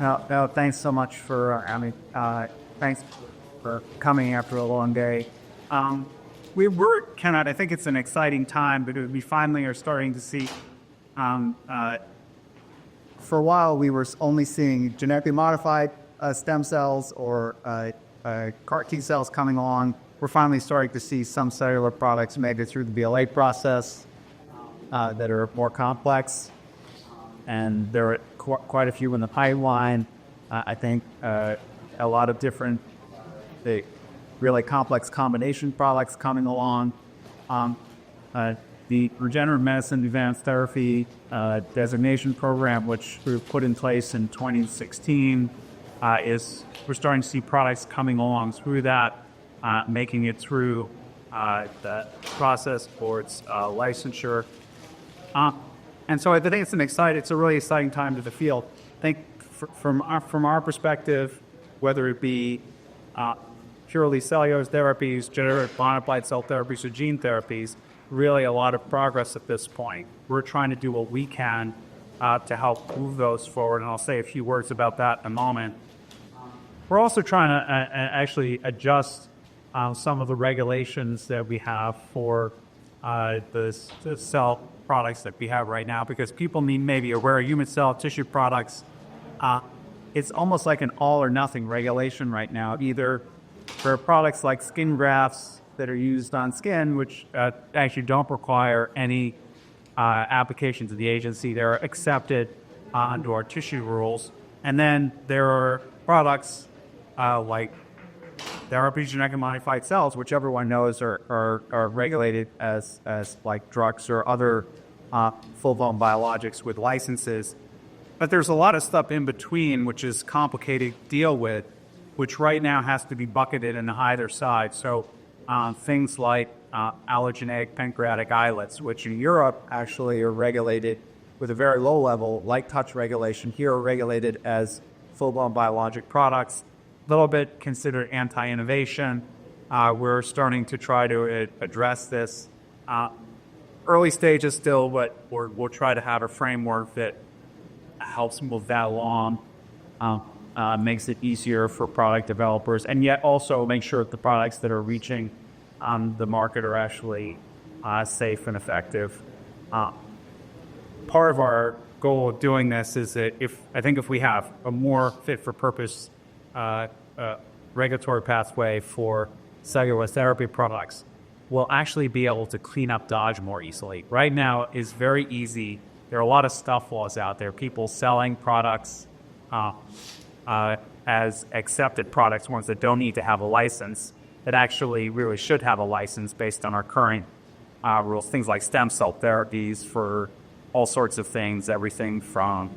No, thanks so much for, thanks for coming after a long day. I think it's an exciting time, but we finally are starting to see, um, uh, for a while we were only seeing genetically modified stem cells or CAR T cells coming along. We're finally starting to see some cellular products made it through the BLA process that are more complex. And there are quite a few in the pipeline. I think a lot of different, really complex combination products coming along. The Regenerative Medicine Advanced Therapy designation program, which we put in place in 2016, we're starting to see products coming along through that, making it through the process towards licensure. And so I think it's a really exciting time to the field. I think from our perspective, whether it be purely cellular therapies, generative modified cell therapies, or gene therapies, really a lot of progress at this point. We're trying to do what we can to help move those forward, and I'll say a few words about that in a moment. We're also trying to actually adjust some of the regulations that we have for the cell products that we have right now, because people need maybe aware of human cell tissue products. It's almost like an all or nothing regulation right now. Either for products like skin grafts that are used on skin, which actually don't require any application to the agency, they're accepted under our tissue rules. And then there are products like Therapies, genetically modified cells, which everyone knows are regulated as like drugs or other full-blown biologics with licenses. But there's a lot of stuff in between, which is complicated to deal with, which right now has to be bucketed in either side. So things like allogeneic pancreatic islets, which in Europe actually are regulated with a very low level, like touch regulation, here are regulated as full-blown biologic products. A little bit considered anti-innovation. We're starting to try to address this. Early stages still, but we'll try to have a framework that helps move that along, makes it easier for product developers, and yet also make sure that the products that are reaching the market are actually safe and effective. Part of our goal of doing this is that if we have a more fit-for-purpose regulatory pathway for cellular therapy products, we'll actually be able to clean up Dodge more easily. Right now is very easy. There are a lot of stuff laws out there, people selling products as accepted products, ones that don't need to have a license, that actually really should have a license based on our current rules. Things like stem cell therapies for all sorts of things, everything from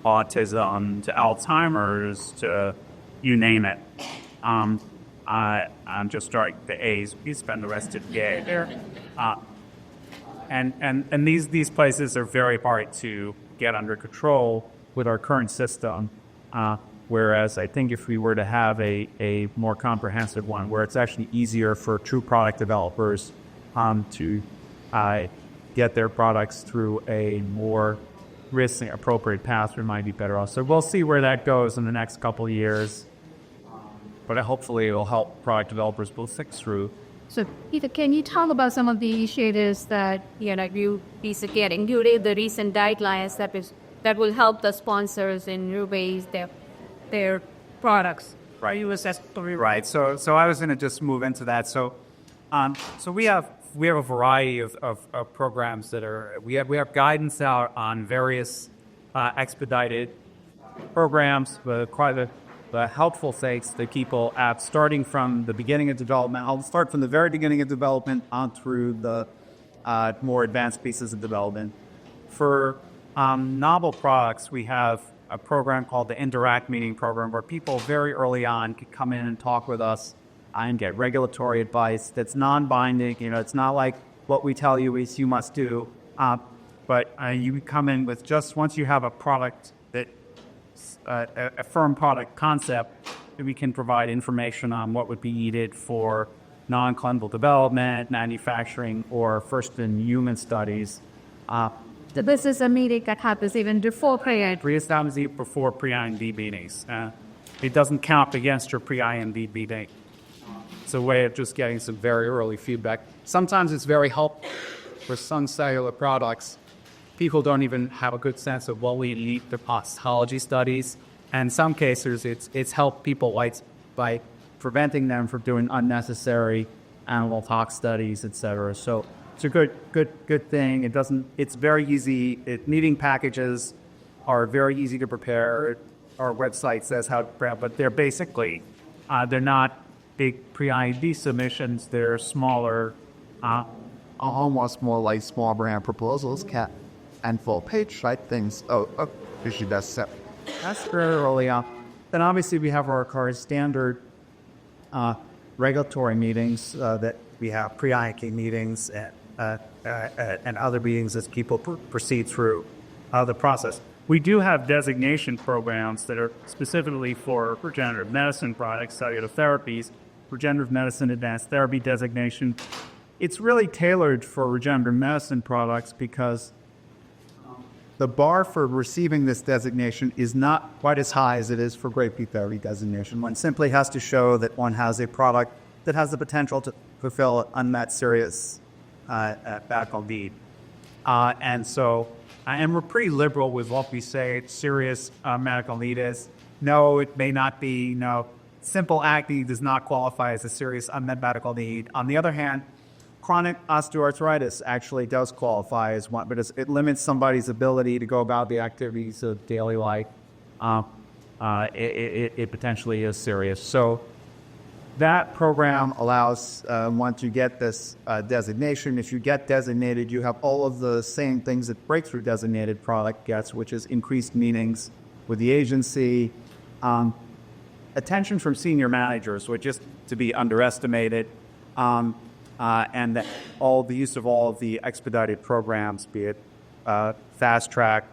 autism to Alzheimer's to you name it. I'm just starting the A's. We spend the rest of the day there. And these places are very hard to get under control with our current system. Whereas I think if we were to have a more comprehensive one, where it's actually easier for true product developers to get their products through a more risk-appropriate path, we might be better off. So we'll see where that goes in the next couple of years. But hopefully it will help product developers both think through. So, Peter, can you talk about some of the initiatives that you basically included the recent guidelines that will help the sponsors in new ways their products? Right. Right. So I was going to just move into that. So we have a variety of programs that we have guidance out on various expedited programs, the helpful things that people at starting from the beginning of development. I'll start from the very beginning of development on through the more advanced pieces of development. For novel products, we have a program called the Interact Meeting Program, where people very early on can come in and talk with us and get regulatory advice that's non-binding. It's not like what we tell you is you must do, but you come in with just once you have a product that a firm product concept, we can provide information on what would be needed for non-clinical development, manufacturing, or first-in-human studies. So this is a meeting that happens even before prayer. Pre-establish before pre-IND meetings. It doesn't count against your pre-IND meeting. It's a way of just getting some very early feedback. Sometimes it's very helpful for some cellular products. People don't even have a good sense of what we need the toxicology studies. And in some cases, it's helped people by preventing them from doing unnecessary animal tox studies, etc. So it's a good thing. It's very easy. Meeting packages are very easy to prepare. Our website says how to prepare, but they're basically, they're not big pre-IND submissions. They're smaller. Almost more like small brand proposals, and full page, right? Things, issue that's set. That's very early on. Then obviously we have our standard regulatory meetings that we have pre-IND meetings and other meetings as people proceed through the process. We do have designation programs that are specifically for regenerative medicine products, cellular therapies, regenerative medicine advanced therapy designation. It's really tailored for regenerative medicine products because the bar for receiving this designation is not quite as high as it is for Great Peak Therapy designation. One simply has to show that one has a product that has the potential to fulfill an unmet serious medical need. And we're pretty liberal with what we say serious medical need is. No, it may not be. No, simple acne does not qualify as a serious unmet medical need. On the other hand, chronic osteoarthritis actually does qualify as one, but it limits somebody's ability to go about the activities of daily life. It potentially is serious. So that program allows one to get this designation. If you get designated, you have all of the same things that breakthrough designated product gets, which is increased meetings with the agency, attention from senior managers, which is to be underestimated, and all the use of all of the expedited programs, be it fast track,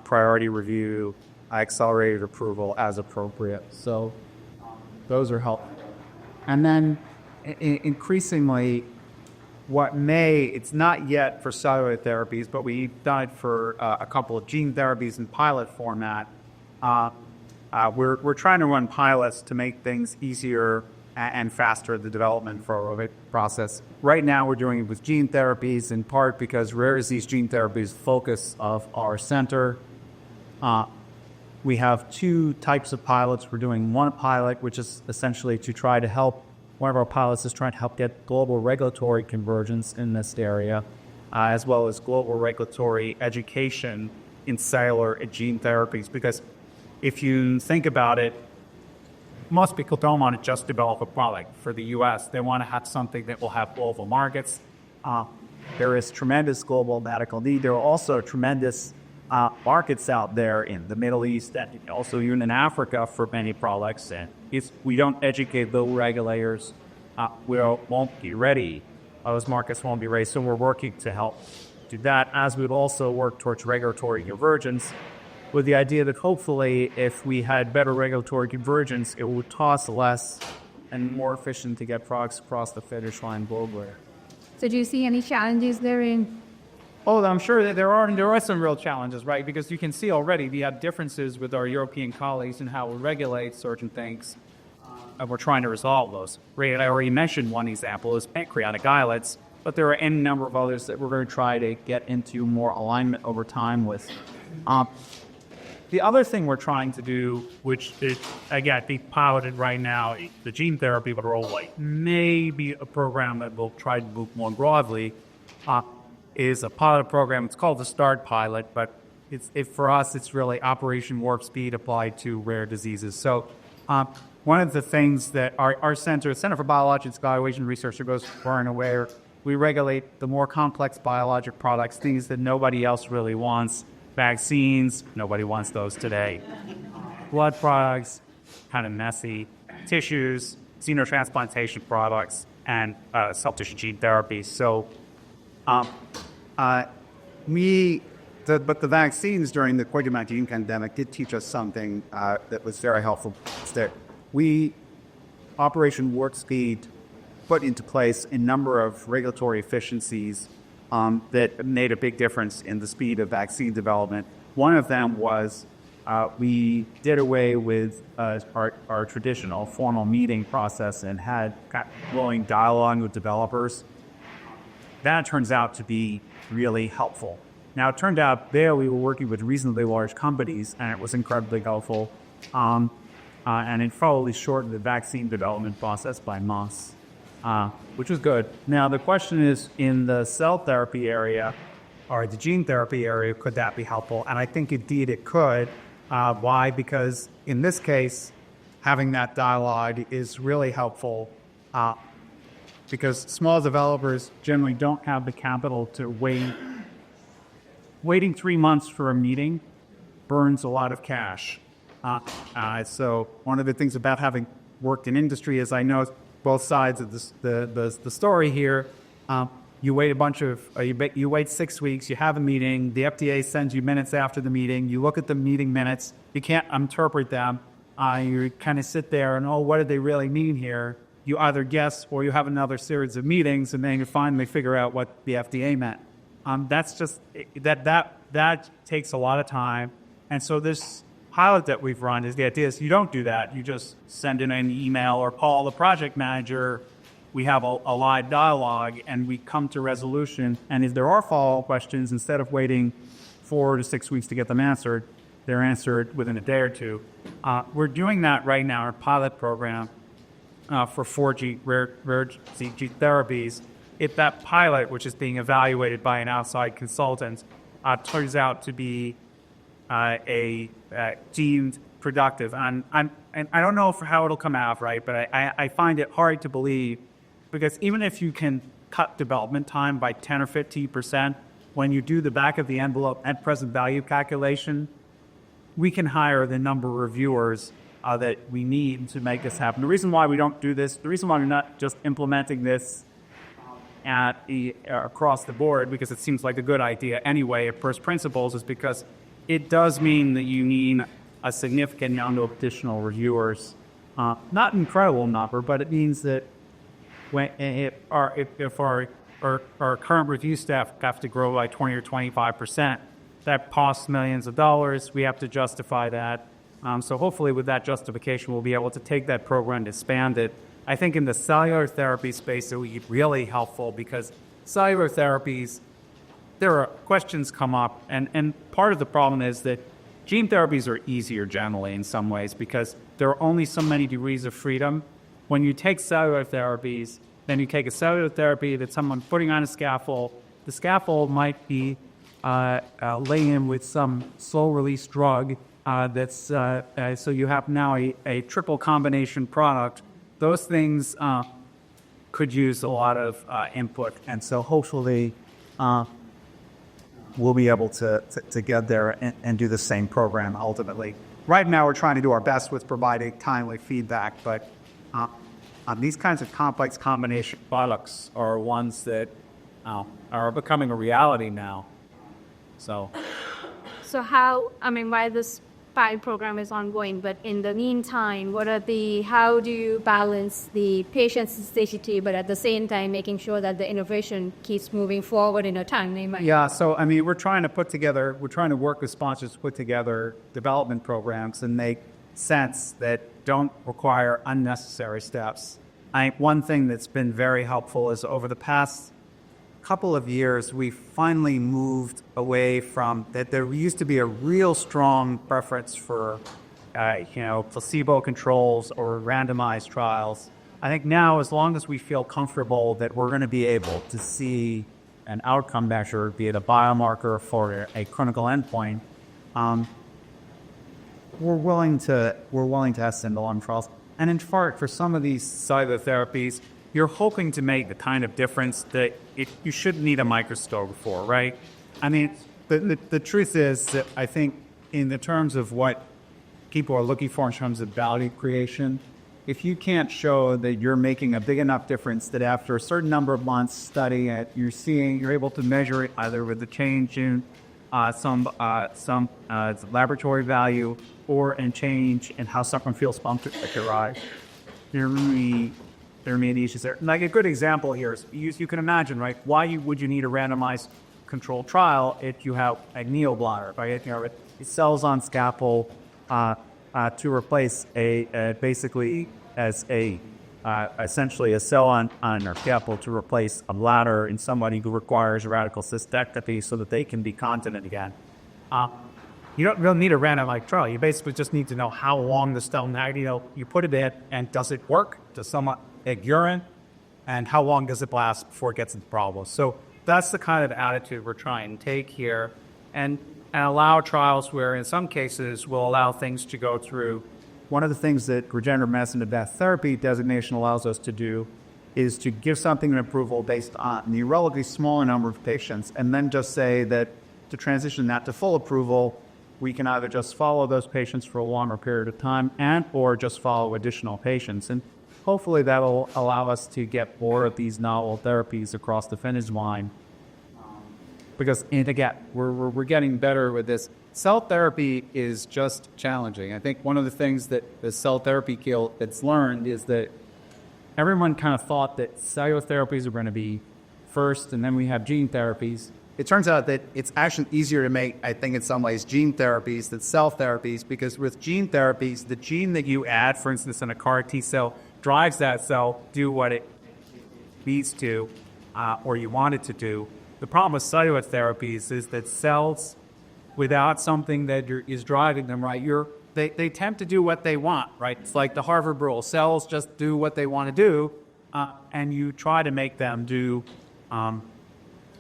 priority review, accelerated approval as appropriate. So those are helpful. And then increasingly, it's not yet for cellular therapies, but we've done it for a couple of gene therapies in pilot format. We're trying to run pilots to make things easier and faster the development process. Right now, we're doing it with gene therapies, in part because rare disease gene therapy is the focus of our center. We have two types of pilots. We're doing one pilot, which is essentially to try to help, one of our pilots is trying to help get global regulatory convergence in this area, as well as global regulatory education in cellular and gene therapies. Because if you think about it, most people don't want to just develop a product for the U.S. They want to have something that will have global markets. There is tremendous global medical need. There are also tremendous markets out there in the Middle East and also even in Africa for many products. And if we don't educate those regulators, we won't be ready. Those markets won't be ready. So we're working to help do that, as we'd also work towards regulatory convergence, with the idea that hopefully if we had better regulatory convergence, it would cost less and more efficient to get products across the finish line globally. So do you see any challenges therein? Oh, I'm sure that there are some real challenges, right? Because you can see already we have differences with our European colleagues in how we regulate certain things, and we're trying to resolve those. I already mentioned one example is pancreatic islets, but there are any number of others that we're going to try to get into more alignment over time with. The other thing we're trying to do, which is, again, being piloted right now, the gene therapy, but maybe a program that we'll try to move more broadly, is a pilot program. It's called the START pilot, but for us, it's really Operation Warp Speed applied to rare diseases. So one of the things that our Center for Biologics Evaluation Research, goes far and away, we regulate the more complex biologic products, things that nobody else really wants. Vaccines, nobody wants those today. Blood products, kind of messy. Tissues, xenotransplantation products, and cell tissue gene therapy. So but the vaccines during the COVID-19 pandemic did teach us something that was very helpful. That Operation Warp Speed put into place a number of regulatory efficiencies that made a big difference in the speed of vaccine development. One of them was we did away with our traditional formal meeting process and had flowing dialogue with developers. That turns out to be really helpful. Now, it turned out there we were working with reasonably large companies, and it was incredibly helpful. And it probably shortened the vaccine development process by months, which was good. Now, the question is, in the cell therapy area or the gene therapy area, could that be helpful? And I think indeed it could. Why? Because in this case, having that dialogue is really helpful because small developers generally don't have the capital to wait. Waiting 3 months for a meeting burns a lot of cash. So one of the things about having worked in industry is I know both sides of the story here. You wait you wait 6 weeks, you have a meeting, the FDA sends you minutes after the meeting, you look at the meeting minutes, you can't interpret them, you kind of sit there and, what did they really mean here? You either guess or you have another series of meetings and then you finally figure out what the FDA meant. That's just, that takes a lot of time. And so this pilot that we've run is the idea is you don't do that. You just send in an email or call the project manager. We have a live dialogue and we come to resolution. And if there are follow-up questions, instead of waiting 4 to 6 weeks to get them answered, they're answered within a day or two. We're doing that right now, our pilot program for 4G rare gene therapies. If that pilot, which is being evaluated by an outside consultant, turns out to be deemed productive, and I don't know how it'll come out, right? But I find it hard to believe, because even if you can cut development time by 10 or 15%, when you do the back of the envelope net present value calculation, we can hire the number of reviewers that we need to make this happen. The reason why we don't do this, the reason why we're not just implementing this across the board, because it seems like a good idea anyway at first principles, is because it does mean that you need a significant number of additional reviewers. Not an incredible number, but it means that if our current review staff have to grow by 20 or 25%, that costs millions of dollars. We have to justify that. So hopefully with that justification, we'll be able to take that program and expand it. I think in the cellular therapy space, it would be really helpful, because cellular therapies, there are questions come up, and part of the problem is that gene therapies are easier generally in some ways because there are only so many degrees of freedom. When you take cellular therapies, then you take a cellular therapy that someone putting on a scaffold, the scaffold might be laying in with some slow-release drug so you have now a triple combination product. Those things could use a lot of input, and so hopefully we'll be able to get there and do the same program ultimately. Right now, we're trying to do our best with providing timely feedback, but these kinds of complex combination products are ones that are becoming a reality now. So while this pilot program is ongoing, but in the meantime, how do you balance the patient's safety, but at the same time making sure that the innovation keeps moving forward in a timely manner? Yeah, so we're trying to work with sponsors to put together development programs and make sense that don't require unnecessary steps. I think one thing that's been very helpful is over the past couple of years, we finally moved away from that. There used to be a real strong preference for, placebo controls or randomized trials. I think now, as long as we feel comfortable that we're going to be able to see an outcome measure, be it a biomarker for a clinical endpoint, we're willing to have single-arm trials. And in part, for some of these cellular therapies, you're hoping to make the kind of difference that you shouldn't need a microscope for, right? The truth is that I think in the terms of what people are looking for in terms of value creation, if you can't show that you're making a big enough difference that after a certain number of months studying it, you're able to measure it either with the change in some laboratory value or in change in how someone feels punctured at your eye, there may be issues there. Like a good example here is you can imagine, right? Why would you need a randomized controlled trial if you have a neobladder, right? It cells on scaffold to replace basically as essentially a cell on our scaffold to replace a bladder in somebody who requires a radical cystectomy so that they can be continent again. You don't really need a randomized trial. You basically just need to know how long the cell you put it in, and does it work? Does someone egg urine? And how long does it last before it gets into problems? So that's the kind of attitude we're trying to take here, and allow trials where in some cases we'll allow things to go through. One of the things that regenerative medicine advanced therapy designation allows us to do is to give something an approval based on the relatively smaller number of patients, and then just say that to transition that to full approval, we can either just follow those patients for a longer period of time or just follow additional patients. And hopefully that will allow us to get more of these novel therapies across the finish line. Because, and again, we're getting better with this. Cell therapy is just challenging. I think one of the things that the cell therapy field that's learned is that everyone kind of thought that cellular therapies are going to be first, and then we have gene therapies. It turns out that it's actually easier to make, I think in some ways, gene therapies than cell therapies, because with gene therapies, the gene that you add, for instance, in a CAR T cell, drives that cell do what it needs to or you want it to do. The problem with cellular therapies is that cells, without something that is driving them, right, they tend to do what they want, right? It's like the Harvard rule. Cells just do what they want to do, and you try to make them do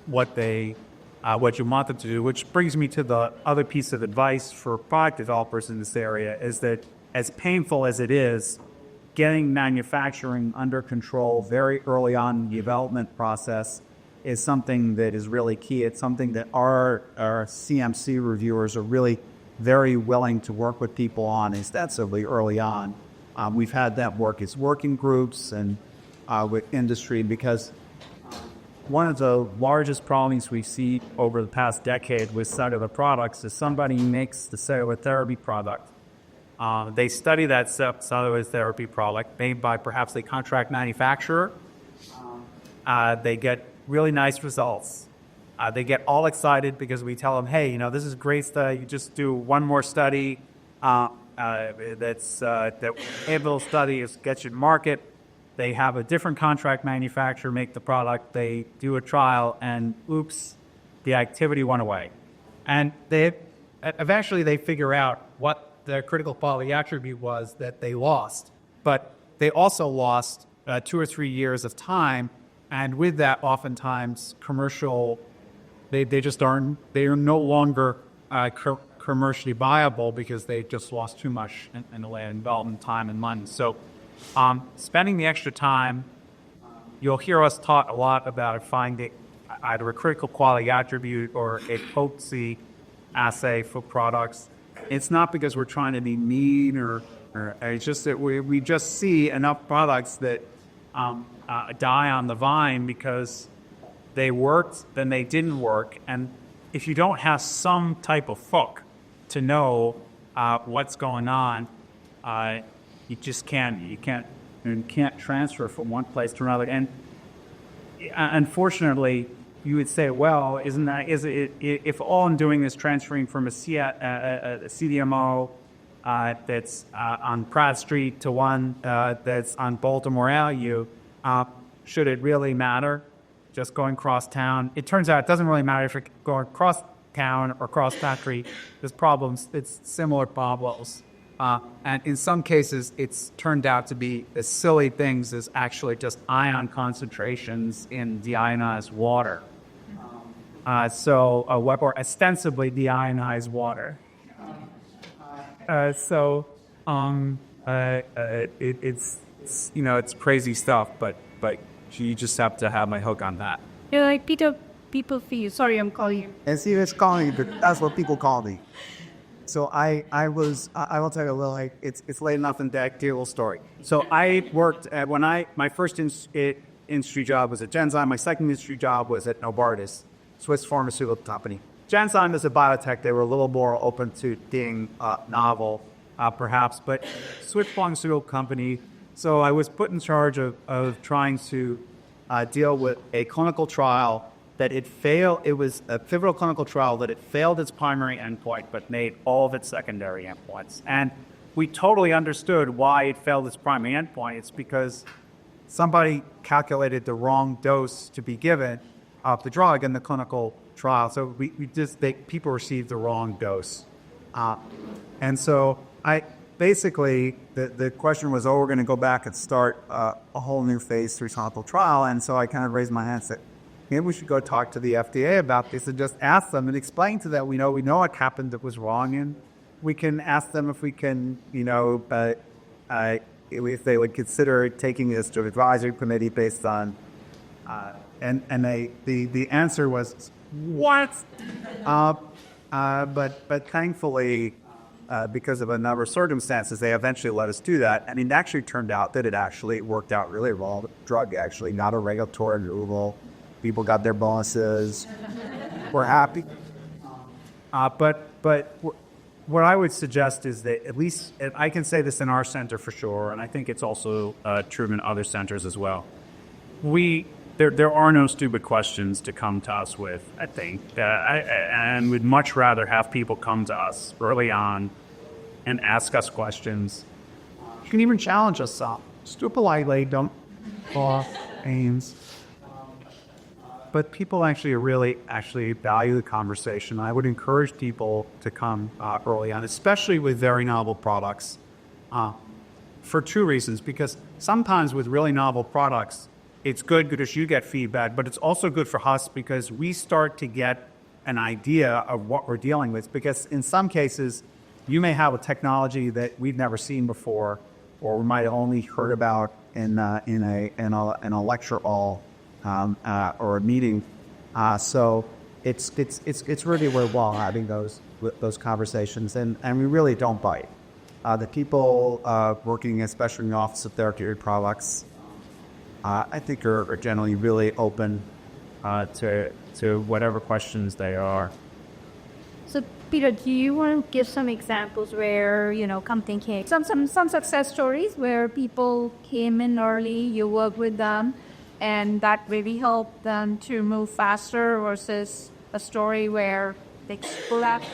what you want them to do, which brings me to the other piece of advice for product developers in this area, is that as painful as it is, getting manufacturing under control very early on in the development process is something that is really key. It's something that our CMC reviewers are really very willing to work with people on extensively early on. We've had that work as working groups and with industry, because one of the largest problems we see over the past decade with cellular products is somebody makes the cellular therapy product. They study that cellular therapy product made by perhaps a contract manufacturer. They get really nice results. They get all excited because we tell them, hey, this is great study. You just do one more study that pivotal study is gets you to market. They have a different contract manufacturer make the product. They do a trial, and oops, the activity went away. And eventually they figure out what the critical quality attribute was that they lost. But they also lost 2 or 3 years of time. And with that, oftentimes commercial, they are no longer commercially viable because they just lost too much in the way of development time and money. So spending the extra time, you'll hear us talk a lot about finding either a critical quality attribute or a potency assay for products. It's not because we're trying to be mean or it's just that we just see enough products that die on the vine because they worked, then they didn't work. And if you don't have some type of hook to know what's going on, you just can't transfer from one place to another. And unfortunately, you would say, well, if all I'm doing is transferring from a CDMO that's on Pratt Street to one that's on Baltimore Avenue, should it really matter? Just going cross town? It turns out it doesn't really matter if you're going cross town or cross country. There's problems. It's similar problems. And in some cases, it's turned out to be as silly things as actually just ion concentrations in deionized water. Or ostensibly deionized water. It's crazy stuff, but you just have to have my hook on that. Yeah, like Peter, people feel. Sorry, I'm calling you. And see, it's calling you, but that's what people call me. So I will tell you a little, it's late enough in that little story. So I worked at, my first industry job was at Genzyme. My second industry job was at Novartis, Swiss pharmaceutical company. Genzyme is a biotech. They were a little more open to being novel, perhaps, but Swiss pharmaceutical company, So I was put in charge of trying to deal with a clinical trial that it failed. It was a pivotal clinical trial that it failed its primary endpoint, but made all of its secondary endpoints. And we totally understood why it failed its primary endpoint. It's because somebody calculated the wrong dose to be given of the drug in the clinical trial. So people received the wrong dose. And so basically, the question was, we're going to go back and start a whole new phase 3 clinical trial. And so I kind of raised my hand and said, maybe we should go talk to the FDA about this and just ask them and explain to them, we know what happened that was wrong. And we can ask them if we can, if they would consider taking this to an advisory committee based on, the answer was, what? But thankfully, because of a number of circumstances, they eventually let us do that. And it actually turned out that it actually worked out really well. The drug actually got a regulatory approval. People got their bonuses. We're happy. But what I would suggest is that at least, I can say this in our center for sure, and I think it's also true in other centers as well. There are no stupid questions to come to us with, I think. And we'd much rather have people come to us early on and ask us questions. You can even challenge us some. Just do it politely, don't off aims. But people really value the conversation. I would encourage people to come early on, especially with very novel products, for two reasons. Because sometimes with really novel products, it's good because you get feedback, but it's also good for us because we start to get an idea of what we're dealing with. Because in some cases, you may have a technology that we've never seen before, or we might have only heard about in a lecture hall or a meeting. So it's really worthwhile having those conversations, and we really don't bite. The people working, especially in the Office of Therapeutic Products, I think are generally really open to whatever questions they are. So, Peter, do you want to give some examples where, company came, some success stories where people came in early, you worked with them, and that really helped them to move faster versus a story where they left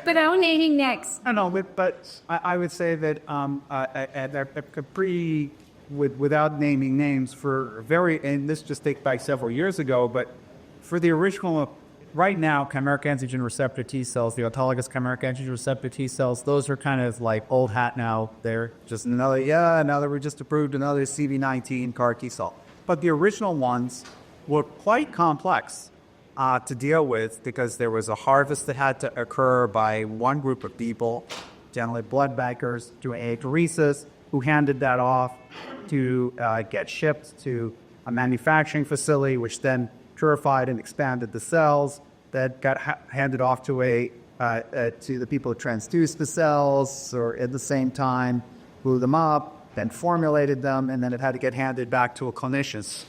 without naming next? I know, but I would say that without naming names, and this just dates back several years ago, but for the original, right now, chimeric antigen receptor T cells, the autologous chimeric antigen receptor T cells, those are kind of like old hat now. They're just now that we just approved another CV19 CAR T cell. But the original ones were quite complex to deal with because there was a harvest that had to occur by one group of people, generally blood bankers, doing apheresis, who handed that off to get shipped to a manufacturing facility, which then purified and expanded the cells, that got handed off to the people who transduced the cells, or at the same time blew them up, then formulated them, and then it had to get handed back to a clinician.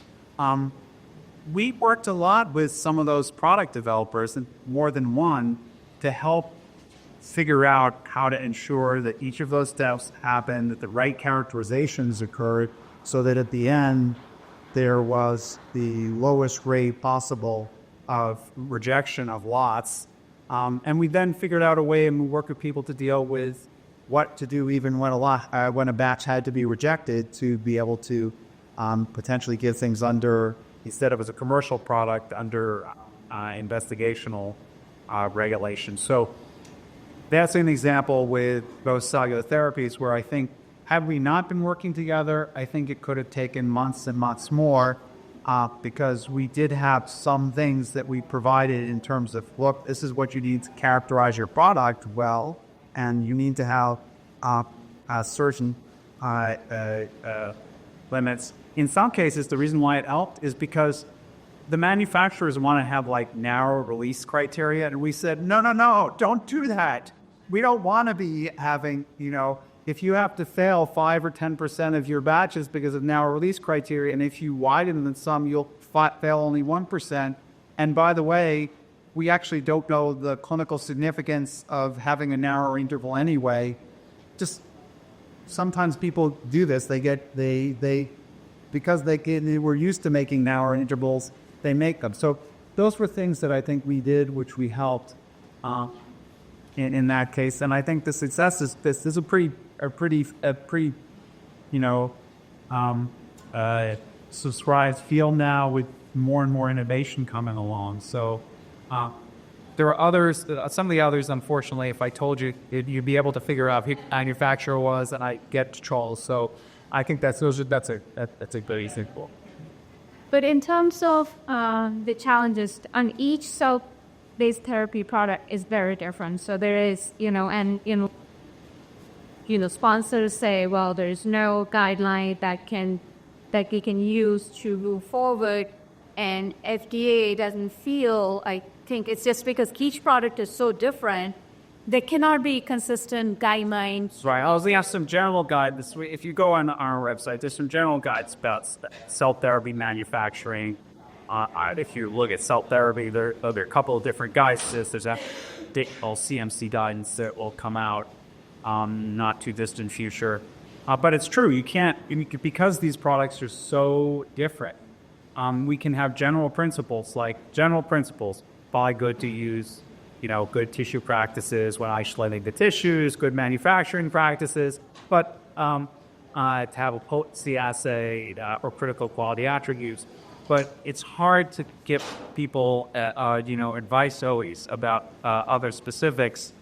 We worked a lot with some of those product developers, and more than one, to help figure out how to ensure that each of those steps happened, that the right characterizations occurred, so that at the end there was the lowest rate possible of rejection of lots. And we then figured out a way, and we worked with people to deal with what to do even when a batch had to be rejected, to be able to potentially give things under, instead of as a commercial product, under investigational regulation. So that's an example with those cellular therapies where I think, had we not been working together, I think it could have taken months and months more, because we did have some things that we provided in terms of, look, this is what you need to characterize your product well, and you need to have certain limits. In some cases, the reason why it helped is because the manufacturers want to have narrow release criteria, and we said, no, don't do that. We don't want to be having, if you have to fail 5 or 10% of your batches because of narrow release criteria, and if you widen them some, you'll fail only 1%. And by the way, we actually don't know the clinical significance of having a narrow interval anyway. Just sometimes people do this. They because they were used to making hour intervals, they make them. So those were things that I think we did, which we helped in that case. And I think the success is this is a pretty subscribed field now with more and more innovation coming along. So there are others. Some of the others, unfortunately, if I told you, you'd be able to figure out who the manufacturer was, and I get trolls. So I think that's a good example. But in terms of the challenges on each cell-based therapy product is very different. So there is, sponsors say, well, there's no guideline that you can use to move forward, and FDA doesn't feel. I think it's just because each product is so different. There cannot be consistent guidelines. Right. I was going to have some general guides. If you go on our website, there's some general guides about cell therapy manufacturing. If you look at cell therapy, there are a couple of different guides. There's a CMC guidance that will come out not too distant future. But it's true. You can't, because these products are so different. We can have general principles, buy good to use, good tissue practices when isolating the tissues, good manufacturing practices, but to have a potency assay or critical quality attributes. But it's hard to give people, advice always about other specifics,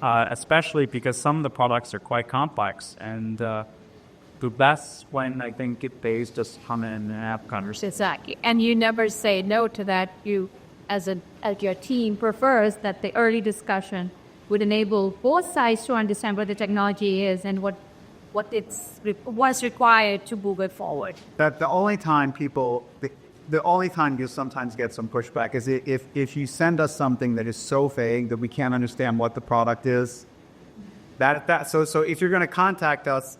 especially because some of the products are quite complex. And the best when I think they just come in and have conversations. Exactly. And you never say no to that. You, as your team, prefers that the early discussion would enable both sides to understand what the technology is and what's required to move it forward. That the only time you sometimes get some pushback is if you send us something that is so vague that we can't understand what the product is. So if you're going to contact us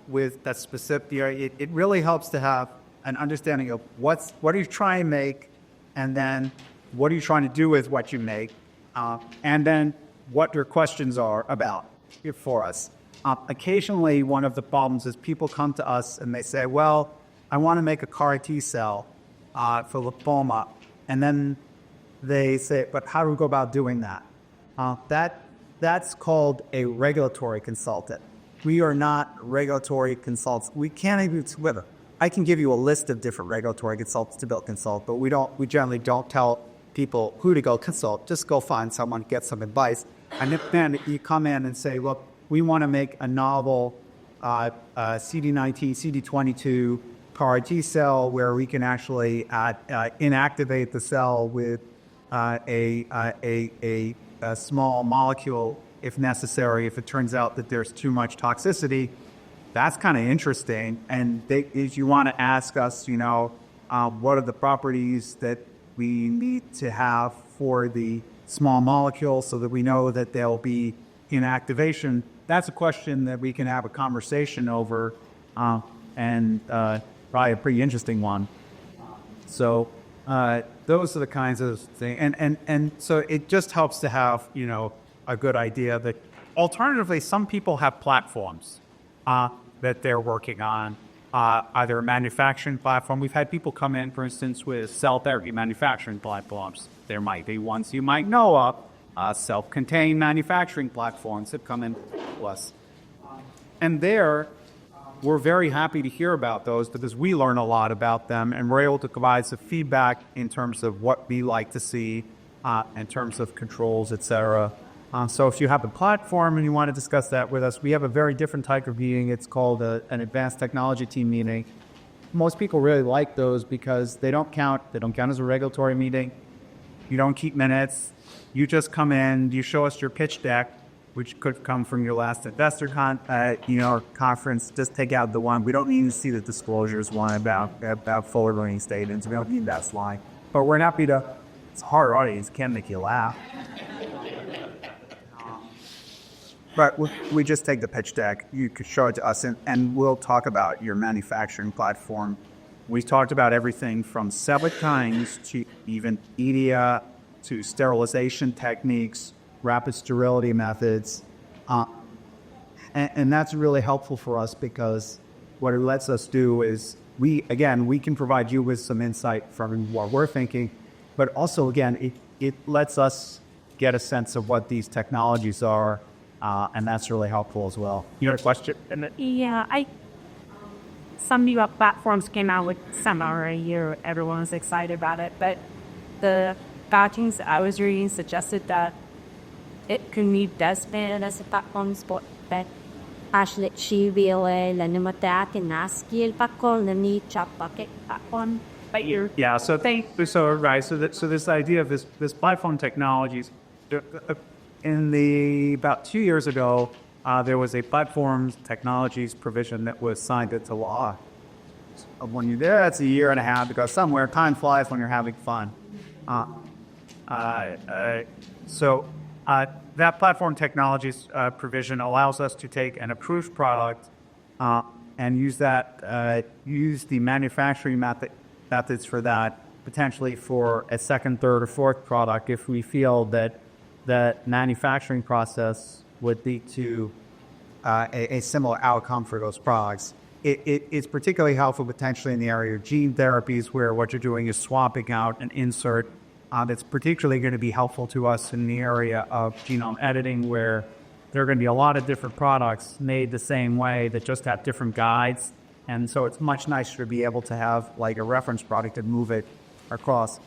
with that specific. It really helps to have an understanding of what are you trying to make, and then what are you trying to do with what you make, and then what your questions are about for us. Occasionally, one of the problems is people come to us and they say, well, I want to make a CAR T cell for lymphoma. And then they say, but how do we go about doing that? That's called a regulatory consultant. We are not regulatory consultants. We can't even, I can give you a list of different regulatory consultants to build consult, but we generally don't tell people who to go consult. Just go find someone, get some advice. And then you come in and say, look, we want to make a novel CD19, CD22 CAR T cell where we can actually inactivate the cell with a small molecule if necessary, if it turns out that there's too much toxicity. That's kind of interesting. And if you want to ask us, what are the properties that we need to have for the small molecule so that we know that there'll be inactivation, that's a question that we can have a conversation over, and probably a pretty interesting one. So those are the kinds of things. And so it just helps to have, a good idea that alternatively, some people have platforms that they're working on, either a manufacturing platform. We've had people come in, for instance, with cell therapy manufacturing platforms. There might be ones you might know of, self-contained manufacturing platforms that come in to us. And there, we're very happy to hear about those because we learn a lot about them, and we're able to provide some feedback in terms of what we like to see in terms of controls, et cetera. So if you have a platform and you want to discuss that with us, we have a very different type of meeting. It's called an advanced technology team meeting. Most people really like those because they don't count. They don't count as a regulatory meeting. You don't keep minutes. You just come in, you show us your pitch deck, which could come from your last investor conference. Just take out the one. We don't need to see the disclosures one about forward-leaning statements. We don't need that slide. But we're happy to. It's a hard audience. Can't make you laugh. But we just take the pitch deck. You could show it to us, and we'll talk about your manufacturing platform. We talked about everything from cell kinds to even media to sterilization techniques, rapid sterility methods. And that's really helpful for us because what it lets us do is we can provide you with some insight from what we're thinking, but also, again, it lets us get a sense of what these technologies are, and that's really helpful as well. You had a question? Yeah, some new platforms came out with summer a year. Everyone's excited about it, but the cartoons I was reading suggested that it could be destined as a platform sport bet. Ashlet Shivile, Lanimata, and Naskil Pakol, Nani Chapake platform. But you're So this idea of this platform technologies, about 2 years ago, there was a platform technologies provision that was signed into law. When you're there, it's a year and a half ago. Somewhere, time flies when you're having fun. That platform technologies provision allows us to take an approved product and use the manufacturing methods for that, potentially for a second, third, or fourth product if we feel that the manufacturing process would lead to a similar outcome for those products. It's particularly helpful potentially in the area of gene therapies, where what you're doing is swapping out an insert. That's particularly going to be helpful to us in the area of genome editing, where there are going to be a lot of different products made the same way that just have different guides. And so it's much nicer to be able to have like a reference product and move it across.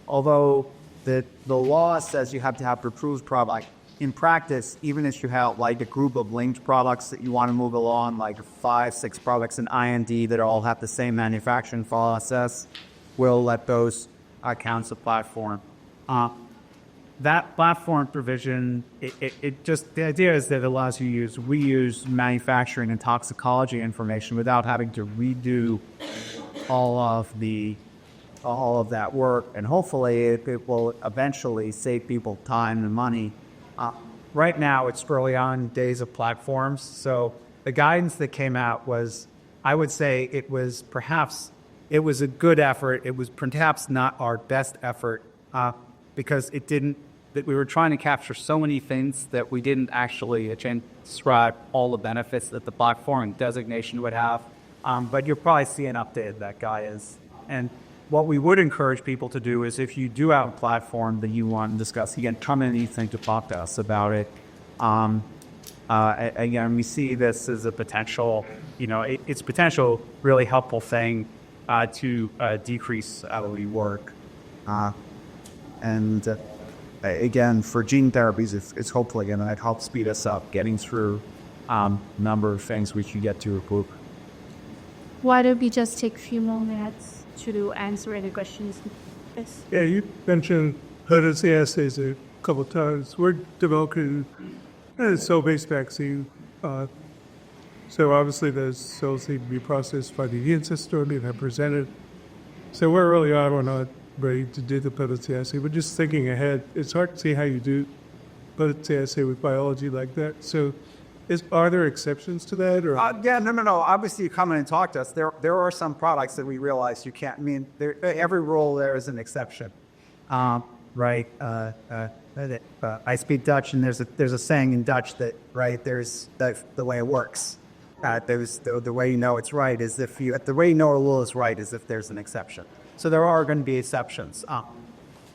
Although the law says you have to have approved product, in practice, even if you have like a group of linked products that you want to move along, like 5, 6 products in IND that all have the same manufacturing process, we'll let those count as a platform. That platform provision, the idea is that it allows you to reuse manufacturing and toxicology information without having to redo all of that work, and hopefully it will eventually save people time and money. Right now, it's early on days of platforms, so the guidance that came out was, I would say it was a good effort. It was perhaps not our best effort because we were trying to capture so many things that we didn't actually describe all the benefits that the platform designation would have. But you'll probably see an update that guy is. And what we would encourage people to do is, if you do have a platform that you want to discuss, again, come in anything to talk to us about it. Again, we see this as a potential, it's a potential really helpful thing to decrease how we work. Again, for gene therapies, it's hopefully going to help speed us up getting through a number of things we can get to approve. Why don't we just take a few more minutes to answer any questions? Yes. Yeah, you mentioned potency assays a couple of times. We're developing a cell-based vaccine. So obviously those cells need to be processed by the immune system and then presented. So we're early on, we're not ready to do the potency assay, but just thinking ahead, it's hard to see how you do potency assay with biology like that. So are there exceptions to that? Or? No. Obviously, you come in and talk to us. There are some products that we realize you can't. I mean, every rule there is an exception, right? I speak Dutch, and there's a saying in Dutch that there's the way it works. The way you know it's right is the way you know a rule is right is if there's an exception. So there are going to be exceptions,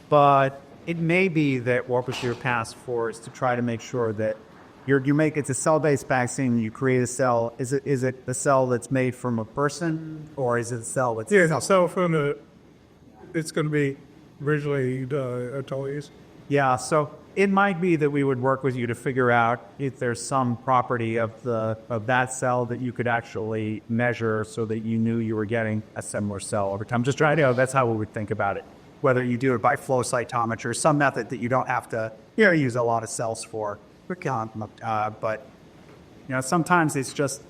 but it may be that what was your path for is to try to make sure that you make it's a cell-based vaccine. You create a cell. Is it the cell that's made from a person, or is it a cell that's cell from it's going to be originally autologous. Yeah, so it might be that we would work with you to figure out if there's some property of that cell that you could actually measure so that you knew you were getting a similar cell over time. Just trying to that's how we would think about it. Whether you do it by flow cytometry or some method that you don't have to use a lot of cells for. But sometimes it's just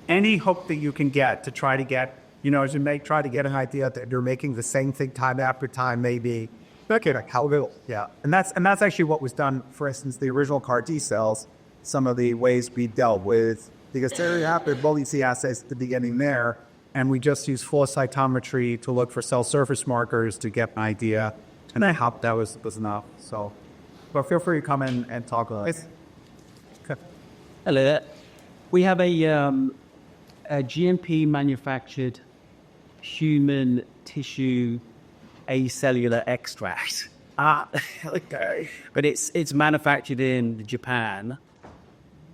any hope that you can get to try to get, as you try to get an idea that you're making the same thing time after time, maybe. Okay, like how little. Yeah, and that's actually what was done. For instance, the original CAR T cells. Some of the ways we dealt with, because there you have the potency assays at the beginning there, and we just used flow cytometry to look for cell surface markers to get an idea, and I hope that was enough. So, but feel free to come in and talk with us. Okay. Hello there. We have a GMP manufactured human tissue acellular extract. Okay. But it's manufactured in Japan.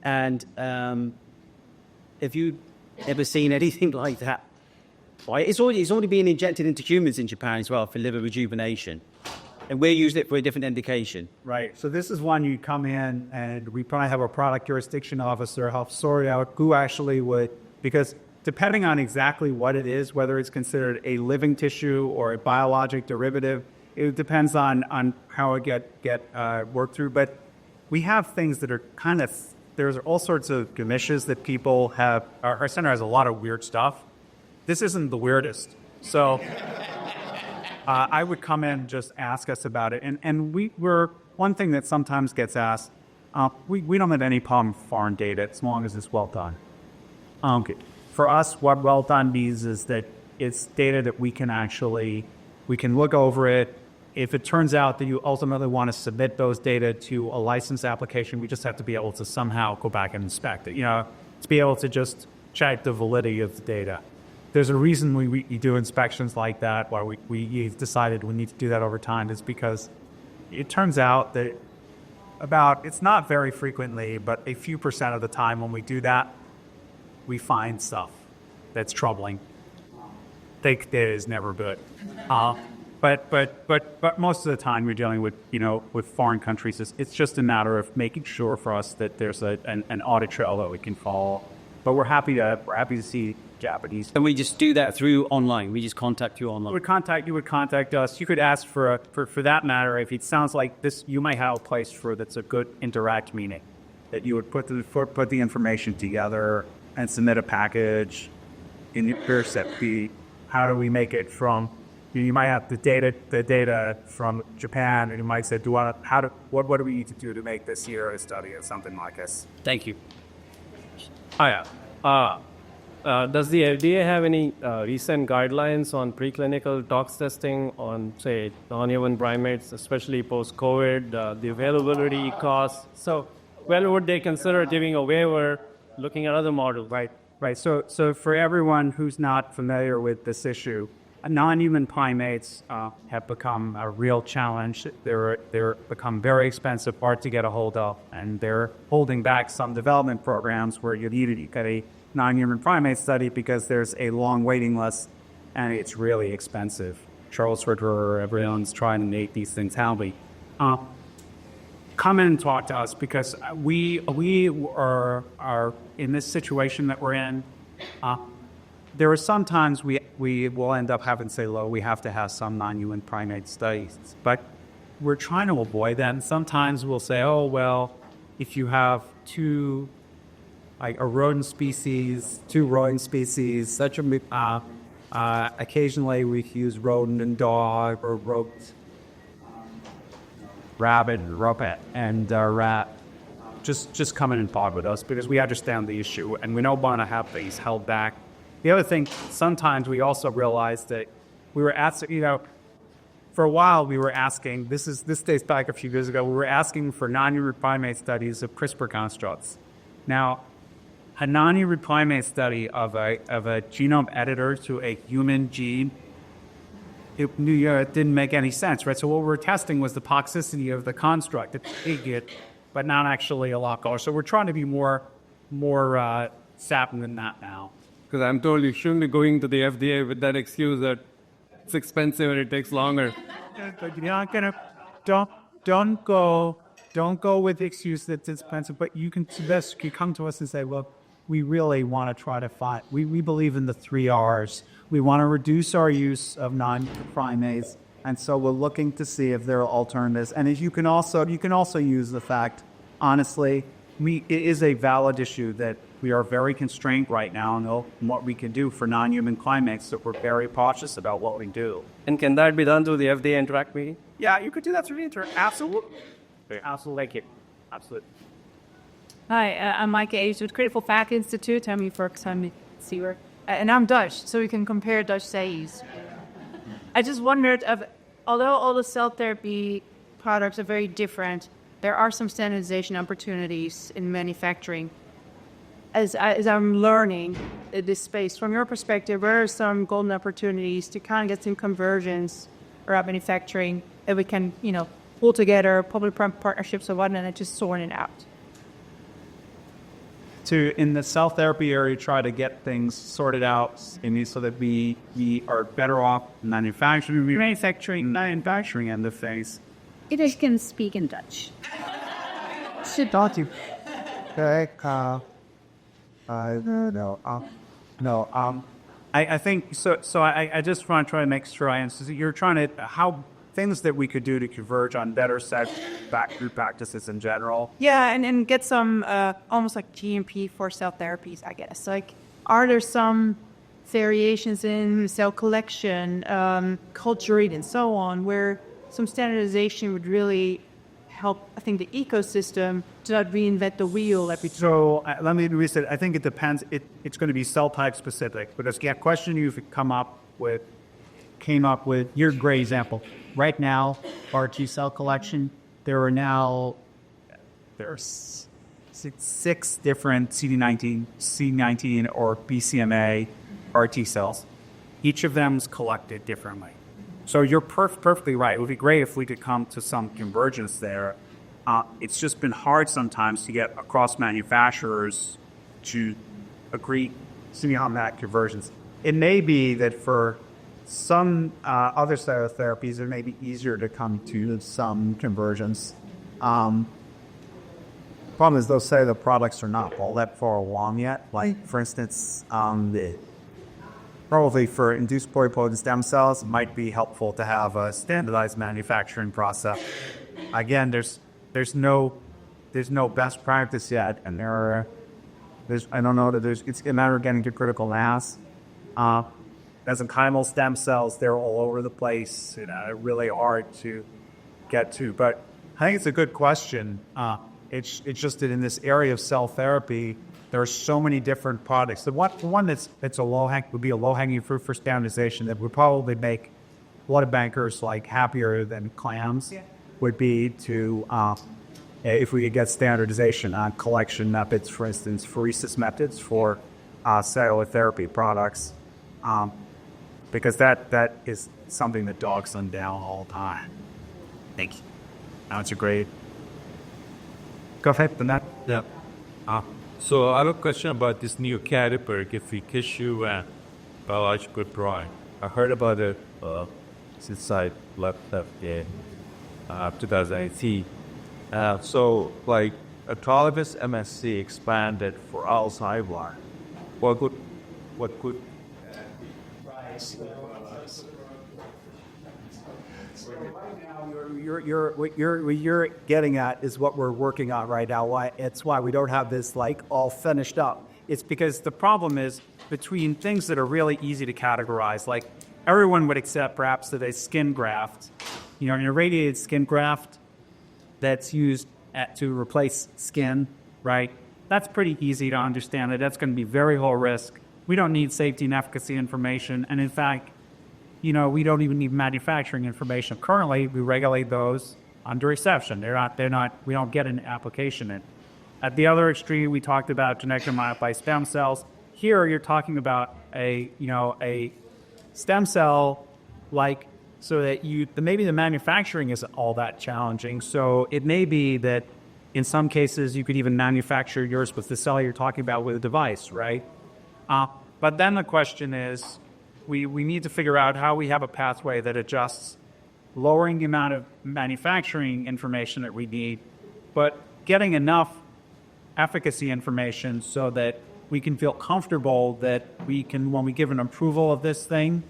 And have you ever seen anything like that? Right? It's already being injected into humans in Japan as well for liver rejuvenation. And we're using it for a different indication. Right. So this is one you come in and we probably have a product jurisdiction officer help sort out who actually would, because depending on exactly what it is, whether it's considered a living tissue or a biologic derivative, it depends on how it get worked through. But we have things that are kind of, there's all sorts of gamishes that people have. Our center has a lot of weird stuff. This isn't the weirdest. So I would come in and just ask us about it. And we're one thing that sometimes gets asked, we don't have any problem with foreign data as long as it's well done. Okay. For us, what well done means is that it's data that we can look over it. If it turns out that you ultimately want to submit those data to a license application, we just have to be able to somehow go back and inspect it. To be able to just check the validity of the data. There's a reason we do inspections like that, why we decided we need to do that over time, is because it turns out that it's not very frequently, but a few % of the time when we do that, we find stuff that's troubling. Fake data is never good. But most of the time we're dealing with foreign countries. It's just a matter of making sure for us that there's an audit trail that we can follow. But we're happy to see Japanese. And we just do that through online. We just contact you online. You would contact us. You could ask for that matter, if it sounds like this, you might have a place that's a good interact meeting, that you would put the information together and submit a package in your recipe. How do we make it from? You might have the data from Japan, and you might say, what do we need to do to make this here a study or something like this? Thank you. Does the FDA have any recent guidelines on preclinical tox testing on, say, non-human primates, especially post-COVID, the availability, costs? So, when would they consider giving a waiver, looking at other models? Right. So for everyone who's not familiar with this issue, non-human primates have become a real challenge. They're become very expensive, hard to get a hold of, and they're holding back some development programs where you need to get a non-human primate study because there's a long waiting list and it's really expensive. Charles Ritter, everyone's trying to make these things happen. Come in and talk to us because we are in this situation that we're in. There are sometimes we will end up having to say, we have to have some non-human primate studies. But we're trying to avoid that. And sometimes we'll say, if you have two rodent species, occasionally we use rodent and dog or rodent, rabbit and rat. Just come in and talk with us because we understand the issue and we don't want to have these held back. The other thing, sometimes we also realized that we were asking, for a while we were asking, this dates back a few years ago, we were asking for non-human primate studies of CRISPR constructs. Now, a non-human primate study of a genome editor to a human gene, it didn't make any sense, right? So what we were testing was the toxicity of the construct, but not actually a lot more. So we're trying to be more sapping than that now. Because I'm told you shouldn't be going to the FDA with that excuse that it's expensive and it takes longer. But you're not gonna don't go with the excuse that it's expensive. But you can come to us and say, well, we really want to try to find. We believe in the 3 R's. We want to reduce our use of non-primates, and so we're looking to see if there are alternatives. And as you can also use the fact, honestly, it is a valid issue that we are very constrained right now in what we can do for non-human primates, that we're very cautious about what we do. And can that be done through the FDA Interact meeting? Yeah, you could do that through the Interact. Absolutely. Absolutely. Thank you. Absolutely. Hi, I'm Micah Age with Critical Fact Institute. I'm first time seer. And I'm Dutch, so we can compare Dutch sayings. I just wondered, although all the cell therapy products are very different, there are some standardization opportunities in manufacturing. as I'm learning this space, from your perspective, where are some golden opportunities to kind of get some conversions around manufacturing that we can, pull together public-private partnerships or whatnot and just sort it out? To, in the cell therapy area, try to get things sorted out so that we are better off manufacturing end of things. It can speak in Dutch. Don't you? Okay. I think so. So I just want to try to make sure I answer. You're trying to how things that we could do to converge on better set group practices in general. Yeah, and get some almost like GMP for cell therapies, I guess. Like, are there some variations in cell collection, culturing, and so on, where some standardization would really help, I think, the ecosystem to not reinvent the wheel every time? So let me reset. I think it depends. It's going to be cell type specific. But as a question you've came up with Your great example. Right now, our T-cell collection, there's 6 different CD19 or BCMA RT cells. Each of them is collected differently. So you're perfectly right. It would be great if we could come to some convergence there. It's just been hard sometimes to get across manufacturers to agree on that convergence. It may be that for some other cell therapies, it may be easier to come to some convergence. Problem is, those cellular products are not all that far along yet. Like, for instance, probably for induced pluripotent stem cells, it might be helpful to have a standardized manufacturing process. Again, there's no best practice yet, and it's a matter of getting to critical mass. Mesenchymal stem cells, they're all over the place. Really hard to get to. But I think it's a good question. It's just that in this area of cell therapy, there are so many different products. The one that's would be a low-hanging fruit for standardization that would probably make a lot of bankers happier than clams would be to if we could get standardization on collection methods, for instance, pheresis methods for cellular therapy products. Because that is something that dogs them down all the time. Thank you. Now it's a great. Go ahead, Bennett. Yeah. So I have a question about this new category, tissue and biological drawing. I heard about it since I left FDA 2018. So, autologous MSC expanded for Alzheimer's. What could What you're getting at is what we're working on right now. It's why we don't have this all finished up. It's because the problem is between things that are really easy to categorize, like everyone would accept perhaps that a skin graft, an irradiated skin graft that's used to replace skin, right? That's pretty easy to understand. That's going to be very low risk. We don't need safety and efficacy information. And in fact, we don't even need manufacturing information. Currently, we regulate those under exception. We don't get an application in. At the other extreme, we talked about genetically modified stem cells. Here, you're talking about a stem cell so that maybe the manufacturing isn't all that challenging. So it may be that in some cases, you could even manufacture yours with the cell you're talking about with a device, right? But then the question is, we need to figure out how we have a pathway that adjusts lowering the amount of manufacturing information that we need, but getting enough efficacy information so that we can feel comfortable that we can, when we give an approval of this thing,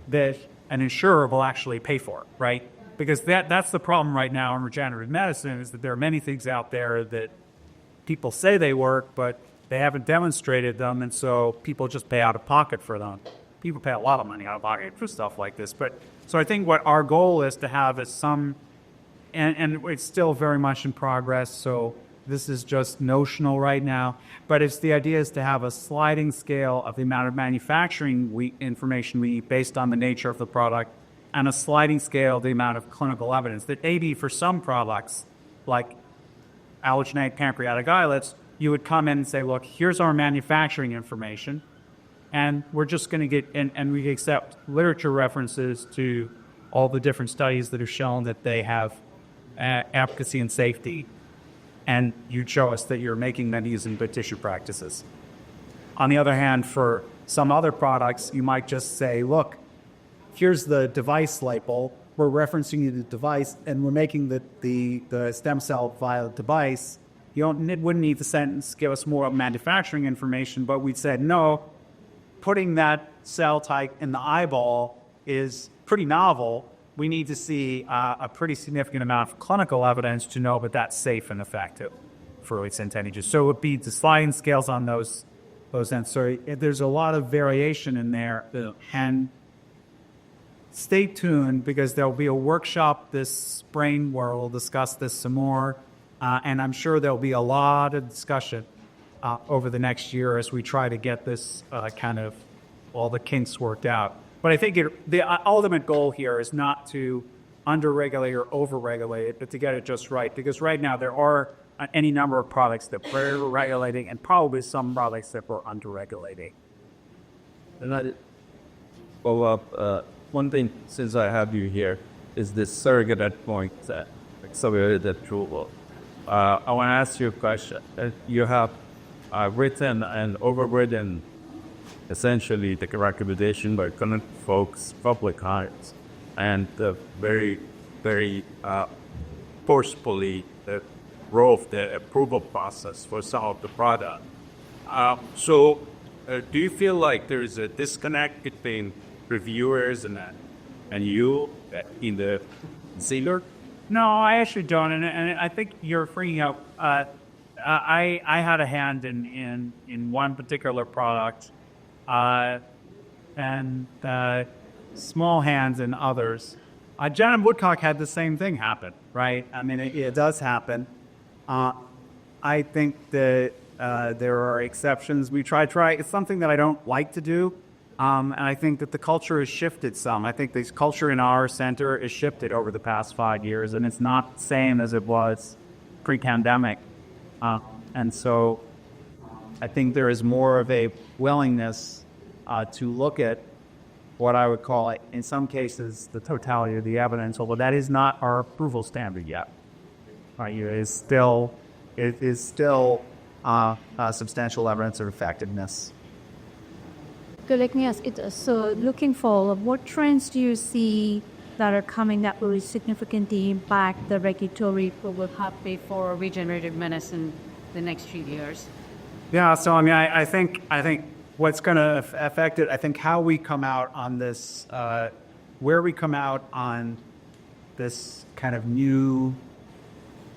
that an insurer will actually pay for it, right? Because that's the problem right now in regenerative medicine, is that there are many things out there that people say they work, but they haven't demonstrated them, and so people just pay out of pocket for them. People pay a lot of money out of pocket for stuff like this. But so I think what our goal is to have is some, and it's still very much in progress, so this is just notional right now, but the idea is to have a sliding scale of the amount of manufacturing information we need based on the nature of the product, and a sliding scale of the amount of clinical evidence that maybe for some products, like allogeneic pancreatic islets, you would come in and say, look, here's our manufacturing information, and we're just going to get, and we accept literature references to all the different studies that have shown that they have efficacy and safety, and you'd show us that you're making them using good tissue practices. On the other hand, for some other products, you might just say, look, here's the device label, we're referencing you to the device, and we're making the stem cell via the device. Wouldn't need the sentence, give us more manufacturing information, but we said, no, putting that cell type in the eyeball is pretty novel. We need to see a pretty significant amount of clinical evidence to know that that's safe and effective for its intended. So it would be the sliding scales on those ends. So there's a lot of variation in there. And stay tuned, because there'll be a workshop this spring where we'll discuss this some more. And I'm sure there'll be a lot of discussion over the next year as we try to get this kind of all the kinks worked out. But I think the ultimate goal here is not to under-regulate or over-regulate it, but to get it just right. Because right now there are any number of products that we're regulating, and probably some products that we're under-regulating. And follow up, one thing, since I have you here, is this surrogate endpoint, accelerated approval. I want to ask you a question. You have written and overridden essentially the recommendation by current folks, public health, and very, very forcefully drove the approval process for some of the product. So do you feel like there is a disconnect between reviewers and you in the Sealer? No, I actually don't, and I think you're freaking out. I had a hand in one particular product, and small hands in others. Jen and Woodcock had the same thing happen, right? I mean, it does happen. I think that there are exceptions. We try. It's something that I don't like to do. And I think that the culture has shifted some. I think this culture in our center has shifted over the past 5 years, and it's not the same as it was pre-pandemic. And so I think there is more of a willingness to look at what I would call, in some cases, the totality of the evidence, although that is not our approval standard yet. It is still substantial evidence of effectiveness. So let me ask it. So looking forward, what trends do you see that are coming that will significantly impact the regulatory approval pathway for regenerative medicine the next few years? Yeah, so I mean, I think what's going to affect it, I think how we come out on this, where we come out on this kind of new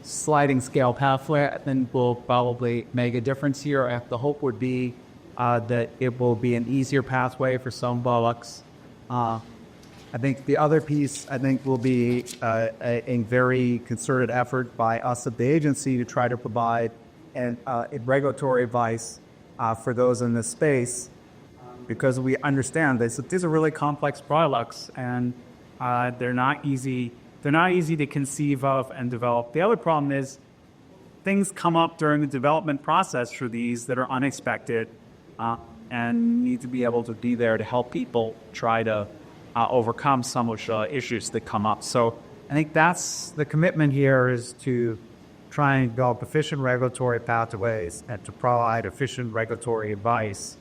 sliding scale pathway, I think will probably make a difference here. The hope would be that it will be an easier pathway for some products. I think the other piece, will be a very concerted effort by us at the agency to try to provide a regulatory advice for those in this space, because we understand this. These are really complex products, and they're not easy. They're not easy to conceive of and develop. The other problem is things come up during the development process for these that are unexpected, and need to be able to be there to help people try to overcome some of the issues that come up. So I think that's the commitment here, is to try and develop efficient regulatory pathways and to provide efficient regulatory advice.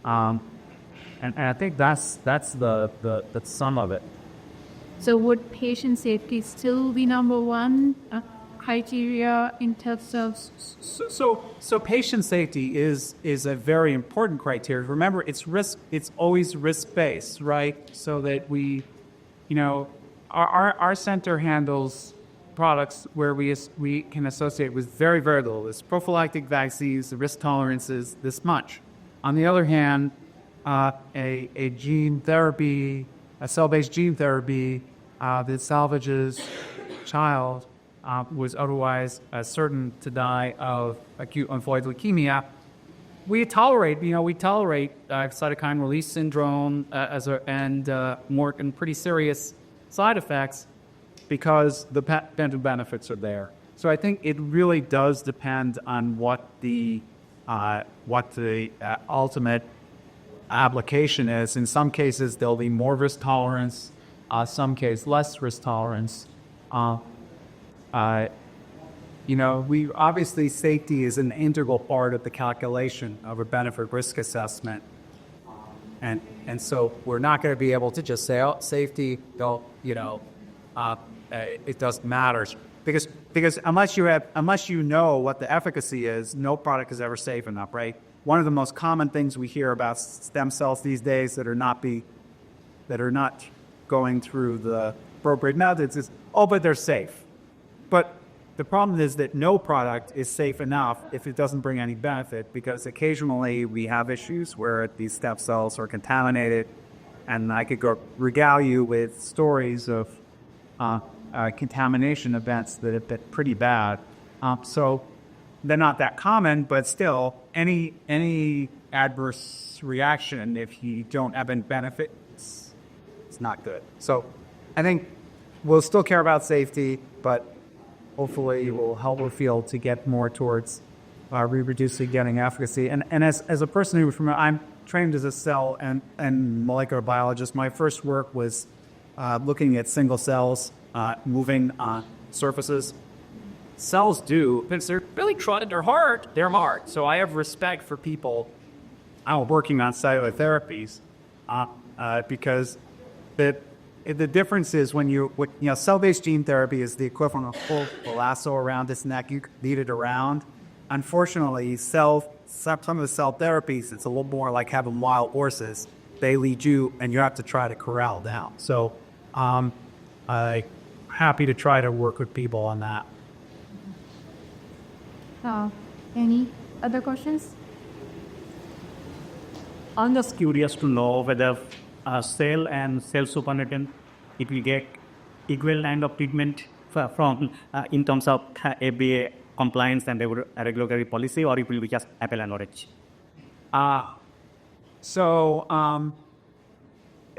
And I think that's the sum of it. So would patient safety still be number one criteria in terms of? So patient safety is a very important criteria. Remember, it's always risk-based, right? So that we, our center handles products where we can associate with very, very little. This prophylactic vaccines, the risk tolerance is this much. On the other hand, a gene therapy, a cell-based gene therapy that salvages a child was otherwise certain to die of acute lymphoid leukemia. We tolerate cytokine release syndrome and more and pretty serious side effects, because the potential benefits are there. So I think it really does depend on what the ultimate application is. In some cases, there'll be more risk tolerance. Some case less risk tolerance. We obviously safety is an integral part of the calculation of a benefit risk assessment, and so we're not going to be able to just say, oh, safety, it doesn't matter because unless you know what the efficacy is, no product is ever safe enough, right? One of the most common things we hear about stem cells these days that are not going through the appropriate methods is, oh, but they're safe. But the problem is that no product is safe enough if it doesn't bring any benefit, because occasionally we have issues where these stem cells are contaminated, and I could regale you with stories of contamination events that have been pretty bad. So they're not that common, but still, any adverse reaction, if you don't have any benefit, it's not good. So I think we'll still care about safety, but hopefully will help our field to get more towards reproducing, getting efficacy. And as a person I'm trained as a cell and molecular biologist. My first work was looking at single cells moving on surfaces. Cells do, because they're really trying, they're hard. So I have respect for people working on cellular therapies because the difference is when cell-based gene therapy is the equivalent of full lasso around this neck. You need it around. Unfortunately, some of the cell therapies, it's a little more like having wild horses. They lead you, and you have to try to corral down. So I'm happy to try to work with people on that. Any other questions? I'm just curious to know whether cell and cell supernatant, it will get equivalent of treatment from in terms of FDA compliance and regulatory policy, or it will be just apple and orange?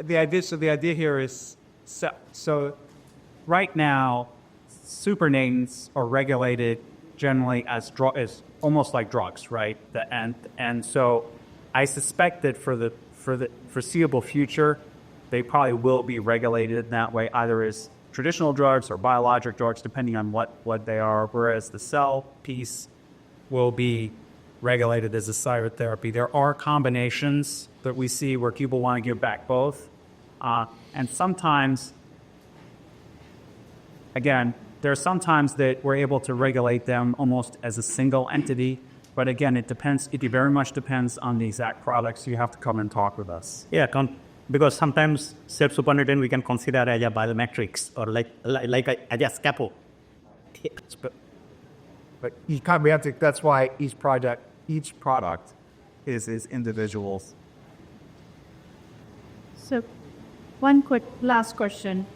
The idea here is so right now, supernatants are regulated generally as almost like drugs, right? And so I suspect that for the foreseeable future, they probably will be regulated in that way, either as traditional drugs or biologic drugs, depending on what they are, whereas the cell piece will be regulated as a cellular therapy. There are combinations that we see where people want to give back both. And sometimes, again, there are sometimes that we're able to regulate them almost as a single entity. But again, it depends. It very much depends on the exact products. You have to come and talk with us. Yeah, because sometimes self-supernatant we can consider as a biometrics or like as a scalpel. But we have to. That's why each product is individuals. So, one quick last question.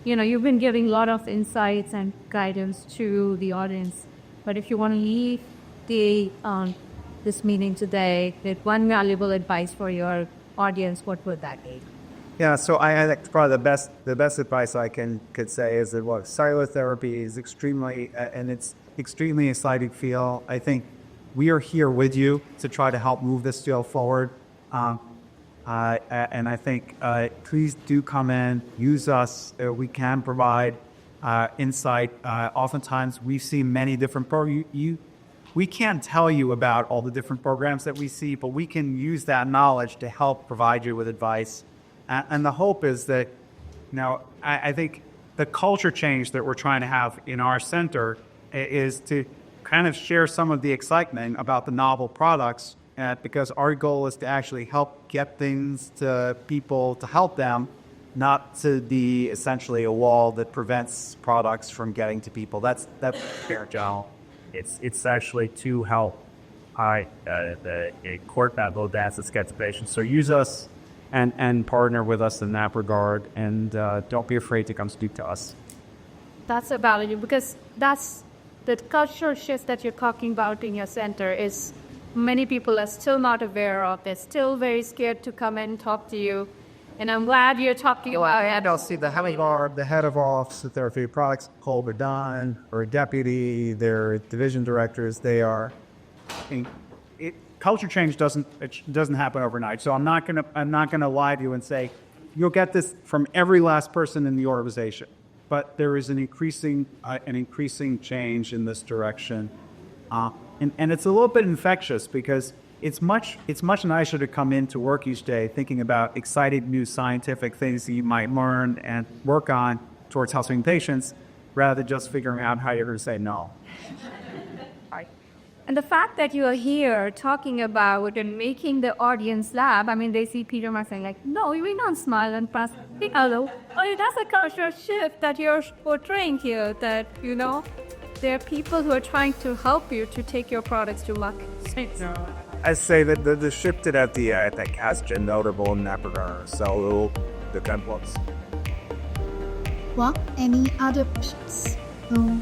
You've been giving a lot of insights and guidance to the audience, but if you want to leave this meeting today with one valuable advice for your audience, what would that be? Yeah, so I think probably the best advice I could say is that cellular therapy is extremely exciting field. I think we are here with you to try to help move this field forward. And I think please do come in, use us. We can provide insight. Oftentimes we see many different programs. We can't tell you about all the different programs that we see, but we can use that knowledge to help provide you with advice. And the hope is that, I think the culture change that we're trying to have in our center is to kind of share some of the excitement about the novel products, because our goal is to actually help get things to people, to help them, not to be essentially a wall that prevents products from getting to people. That's fair, John. It's actually to help court battle that's gets patients. So use us and partner with us in that regard, and don't be afraid to come speak to us. That's a value, because that's the cultural shift that you're talking about in your center is many people are still not aware of. They're still very scared to come and talk to you. And I'm glad you're talking about it. I'll see the head of our Office of Therapeutic Products, Cole Verdon, or a deputy, their division directors, they are. Culture change doesn't happen overnight. So I'm not gonna lie to you and say you'll get this from every last person in the organization. But there is an increasing change in this direction, and it's a little bit infectious because it's much nicer to come into work each day thinking about exciting new scientific things that you might learn and work on towards helping patients, rather than just figuring out how you're going to say no. And the fact that you are here talking about and making the audience laugh, I mean, they see Peter Mark saying like, no, we don't smile and pass. Hello. Oh, that's a cultural shift that you're portraying here, that, you know, there are people who are trying to help you to take your products to market. I say that the shift at the cast is notable in that regard. So the templates. Well, any other questions? No.